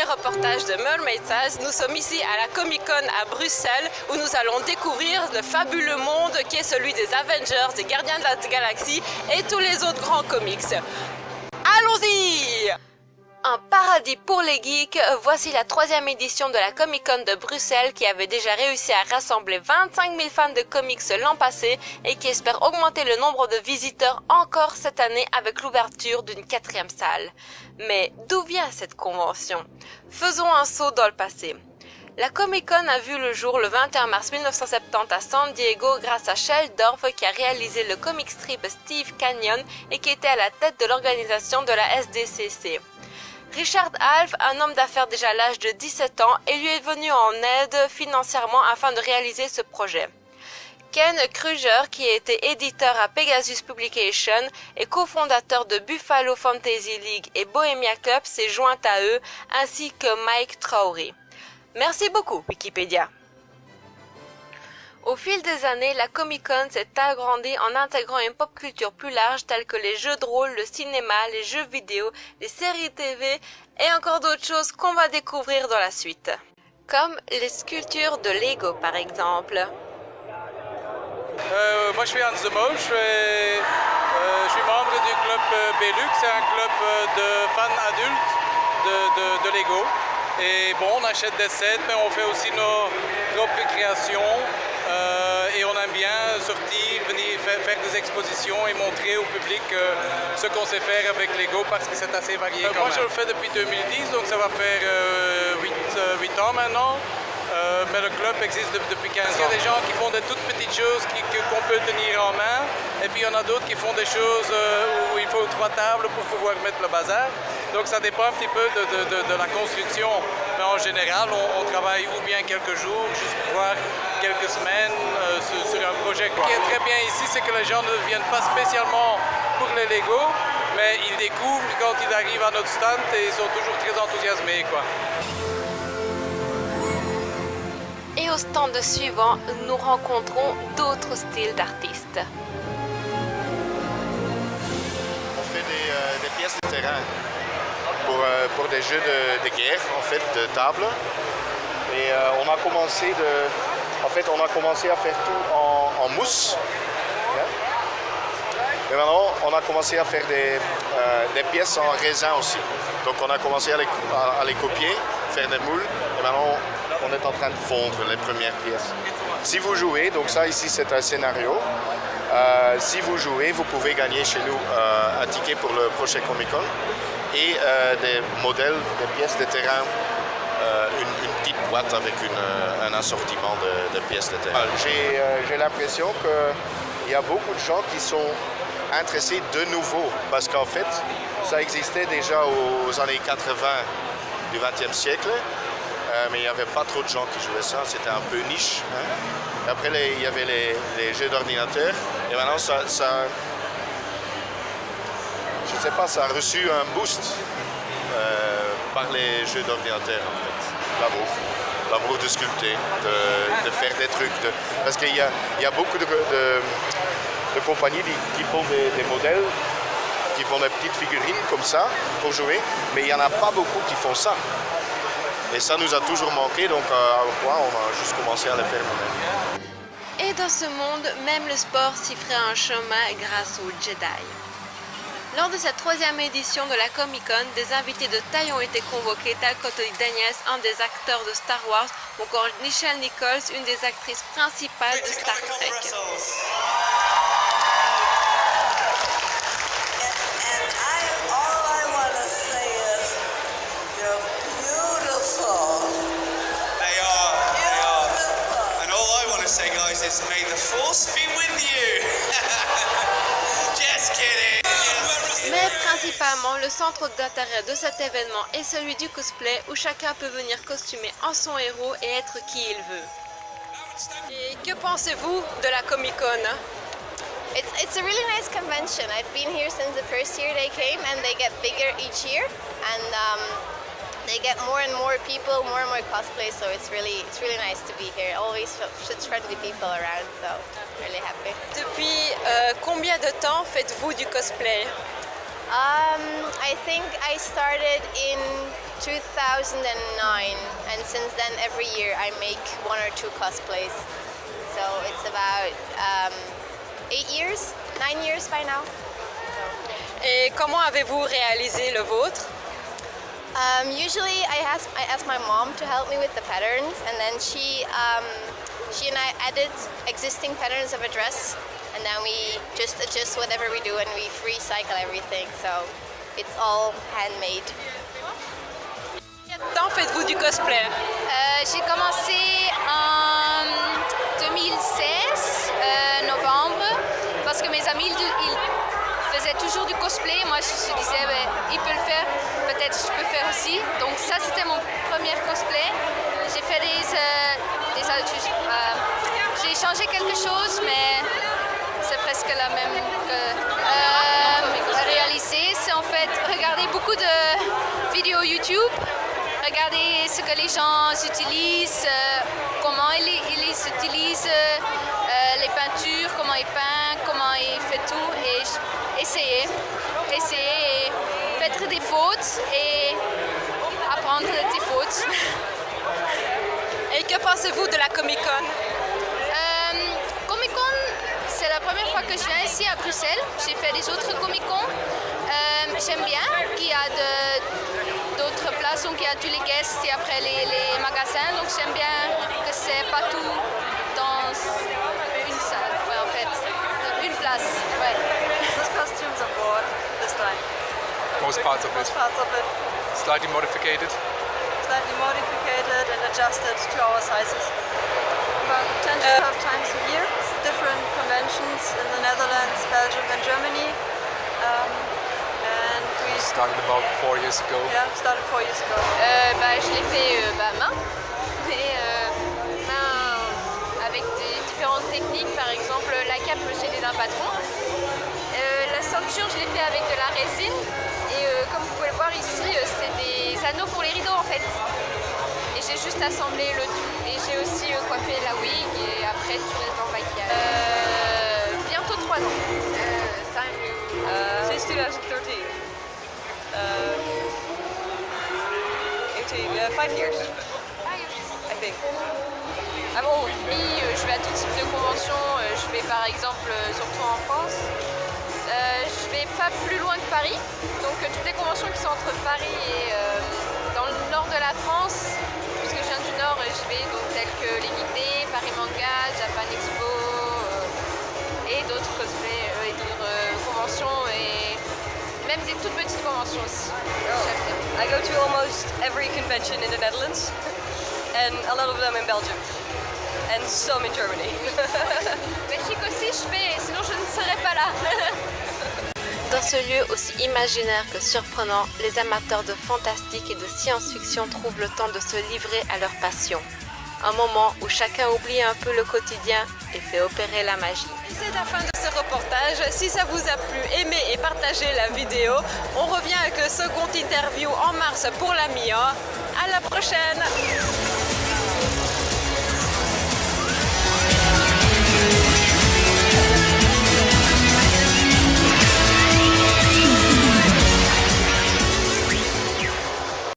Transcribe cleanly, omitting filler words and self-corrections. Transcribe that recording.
reportage de Mermaid Tales, nous sommes ici à la Comic Con à Bruxelles où nous allons découvrir le fabuleux monde qui est celui des Avengers, des Gardiens de la Galaxie et tous les autres grands comics. Allons-y! Un paradis pour les geeks, voici la 3e édition de la Comic Con de Bruxelles qui avait déjà réussi à rassembler 25 000 fans de comics l'an passé et qui espère augmenter le nombre de visiteurs encore cette année avec l'ouverture d'une 4e salle. Mais d'où vient cette convention? Faisons un saut dans le passé. La Comic Con a vu le jour le 21 mars 1970 à San Diego grâce à Sheldorf qui a réalisé le comic strip Steve Canyon et qui était à la tête de l'organisation de la SDCC. Richard Half, un homme d'affaires déjà à l'âge de 17 ans, est lui est venu en aide financièrement afin de réaliser ce projet. Ken Kruger, qui était éditeur à Pegasus Publications et cofondateur de Buffalo Fantasy League et Bohemia Club, s'est joint à eux, ainsi que Mike Trowery. Merci beaucoup, Wikipédia. Au fil des années, la Comic-Con s'est agrandie en intégrant une pop culture plus large telle que les jeux de rôle, le cinéma, les jeux vidéo, les séries TV et encore d'autres choses qu'on va découvrir dans la suite. Comme les sculptures de Lego par exemple. Moi je suis Hans de Mol, je suis membre du club Belux, c'est un club de fans adultes de Lego. Et bon, on achète des sets, mais on fait aussi nos propres créations. Et on aime bien sortir, venir faire des expositions et montrer au public ce qu'on sait faire avec Lego parce que c'est assez varié. Moi je le fais depuis 2010, donc ça va faire 8 ans maintenant. Mais le club existe depuis 15 ans. Il y a des gens qui font des toutes petites choses qu'on peut tenir en main. Et puis il y en a d'autres qui font des choses où il faut 3 tables pour pouvoir mettre le bazar. Donc ça dépend un petit peu de la construction. Mais en général, on travaille ou bien quelques jours, juste voire quelques semaines sur un projet. Ce qui est très bien ici, c'est que les gens ne viennent pas spécialement pour les Lego, mais ils découvrent quand ils arrivent à notre stand et ils sont toujours très enthousiasmés, quoi. Et au stand suivant, nous rencontrons d'autres styles d'artistes. On fait des pièces de terrain pour des jeux de guerre, en fait, de table. Et on a commencé à faire tout en mousse. Et maintenant, on a commencé à faire des pièces en raisin aussi. Donc on a commencé à les copier, faire des moules. Et maintenant, on est en train de fondre les premières pièces. Si vous jouez, donc ça ici c'est un scénario. Si vous jouez, vous pouvez gagner chez nous un ticket pour le prochain Comic Con et des modèles, des pièces de terrain, une petite boîte avec un assortiment de pièces de terrain. J'ai l'impression qu'il y a beaucoup de gens qui sont intéressés de nouveau parce qu'en fait, ça existait déjà aux années 80 du XXe siècle. Mais il n'y avait pas trop de gens qui jouaient ça, c'était un peu niche. Hein. Après, il y avait les jeux d'ordinateur. Et maintenant, ça je sais pas, ça a reçu un boost par les jeux d'ordinateur, en fait. L'amour de sculpter, de faire des trucs. Parce qu'il y a beaucoup de compagnies qui font des modèles, qui font des petites figurines comme ça pour jouer, mais il n'y en a pas beaucoup qui font ça. Et ça nous a toujours manqué, donc à un point, on a juste commencé à le faire nous-mêmes. Et dans ce monde, même le sport s'y ferait un chemin grâce aux Jedi. Lors de cette 3e édition de la Comic Con, des invités de taille ont été convoqués, tels qu'Otto Daniels, un des acteurs de Star Wars, ou encore Nichelle Nichols, une des actrices principales de Star Trek. Is may the force be with you. Just kidding. Mais principalement, le centre d'intérêt de cet événement est celui du cosplay où chacun peut venir costumer en son héros et être qui il veut. Et que pensez-vous de la Comic Con? It's a really nice convention. I've been here since the first year they came, and they get bigger each year, and they get more and more people, more and more cosplay. So it's really nice to be here. Always such friendly people around, so really happy. Depuis combien de temps faites-vous du cosplay? I think I started in 2009, and since then every year I make 1 or 2 cosplays. So it's about 9 years by now. Et comment avez-vous réalisé le vôtre? Usually I ask my mom to help me with the patterns, and then she and I edit existing patterns of a dress, and then we just adjust whatever we do and we recycle everything. So it's all handmade. Combien de temps faites-vous du cosplay? J'ai commencé en 2016, novembre, parce que mes amis ils faisaient toujours du cosplay. Moi je me disais, il peut le faire, peut-être je peux faire aussi. Donc ça c'était mon premier cosplay. J'ai fait j'ai changé quelque chose, mais c'est presque la même que réaliser. C'est en fait regarder beaucoup de vidéos YouTube, regarder ce que les gens utilisent, comment ils les utilisent, les peintures, comment ils peignent, comment ils font tout, et essayer et faire des fautes et apprendre des fautes. Et que pensez-vous de la Comic-Con? Comic-Con, c'est la première fois que je viens ici à Bruxelles. J'ai fait des autres Comic-Con. J'aime bien qu'il y a d'autres places, donc il y a tous les guests et après les magasins. Donc j'aime bien que c'est pas tout dans une salle, ouais, en fait, une place. Ouais. Those costumes are bought this time. Most parts of it. Most parts of it Slightly modified. slightly modified and adjusted to our sizes. About 10 to 12 times a year. Different conventions in the Netherlands, Belgium and Germany. And we Started about 4 years ago. started 4 years ago. Je l'ai fait main, avec des différentes techniques. Par exemple, la cape, je l'ai d'un patron. La ceinture, je l'ai fait avec de la résine. Et comme vous pouvez le voir ici, c'est des anneaux pour les rideaux en fait. Et j'ai juste assemblé le tout. Et j'ai aussi coiffé la wig et après tout le temps maquillage. Bientôt 3 ans. Since 2013. 5 years, I think. I'm old. Oui, je vais à tout type de conventions. Je vais par exemple, surtout en France. Je vais pas plus loin que Paris. Donc toutes les conventions qui sont entre Paris et dans le nord de la France, puisque je viens du nord, je vais donc telles que les Guidés, Paris Manga, Japan Expo et d'autres cosplays et d'autres conventions et même des toutes petites conventions aussi. J'aime bien. I go to almost every convention in the Netherlands and a lot of them in Belgium and some in Germany. Belgique aussi je fais, sinon je ne serais pas là. Dans ce lieu aussi imaginaire que surprenant, les amateurs de fantastique et de science-fiction trouvent le temps de se livrer à leur passion. Un moment où chacun oublie un peu le quotidien et fait opérer la magie. C'est la fin de ce reportage. Si ça vous a plu, aimez et partagez la vidéo. On revient avec le second interview en mars pour la MIA. À la prochaine!